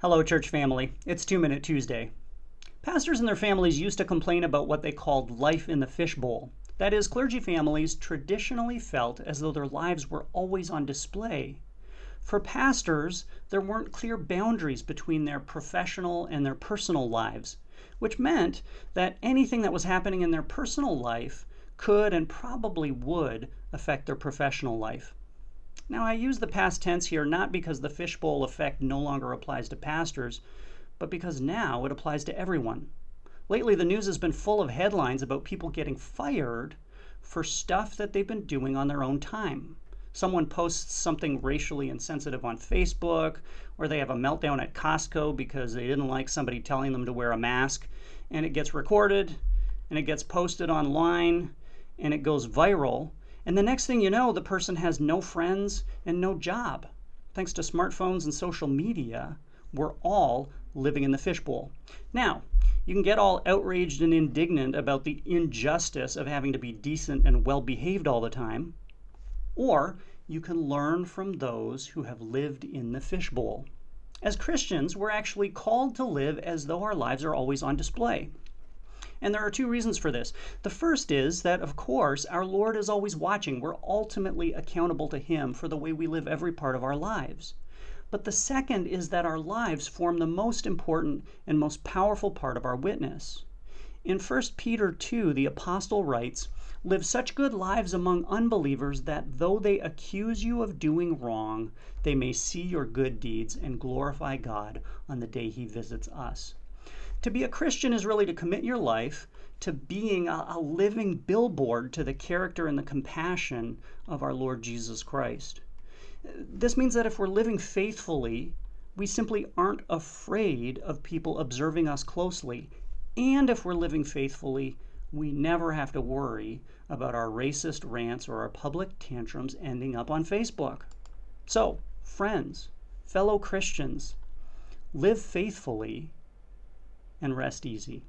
Hello, church family. It's 2 Minute Tuesday. Pastors and their families used to complain about what they called life in the fishbowl. That is, clergy families traditionally felt as though their lives were always on display. For pastors, there weren't clear boundaries between their professional and their personal lives, which meant that anything that was happening in their personal life could and probably would affect their professional life. Now, I use the past tense here not because the fishbowl effect no longer applies to pastors, but because now it applies to everyone. Lately, the news has been full of headlines about people getting fired for stuff that they've been doing on their own time. Someone posts something racially insensitive on Facebook, or they have a meltdown at Costco because they didn't like somebody telling them to wear a mask, and it gets recorded, and it gets posted online, and it goes viral. And the next thing you know, the person has no friends and no job. Thanks to smartphones and social media, we're all living in the fishbowl. Now, you can get all outraged and indignant about the injustice of having to be decent and well-behaved all the time, or you can learn from those who have lived in the fishbowl. As Christians, we're actually called to live as though our lives are always on display. And there are two reasons for this. The first is that, of course, our Lord is always watching. We're ultimately accountable to Him for the way we live every part of our lives. But the second is that our lives form the most important and most powerful part of our witness. In 1 Peter 2, the apostle writes, "Live such good lives among unbelievers that though they accuse you of doing wrong, they may see your good deeds and glorify God on the day He visits us." To be a Christian is really to commit your life to being a living billboard to the character and the compassion of our Lord Jesus Christ. This means that if we're living faithfully, we simply aren't afraid of people observing us closely. And if we're living faithfully, we never have to worry about our racist rants or our public tantrums ending up on Facebook. So, friends, fellow Christians, live faithfully and rest easy.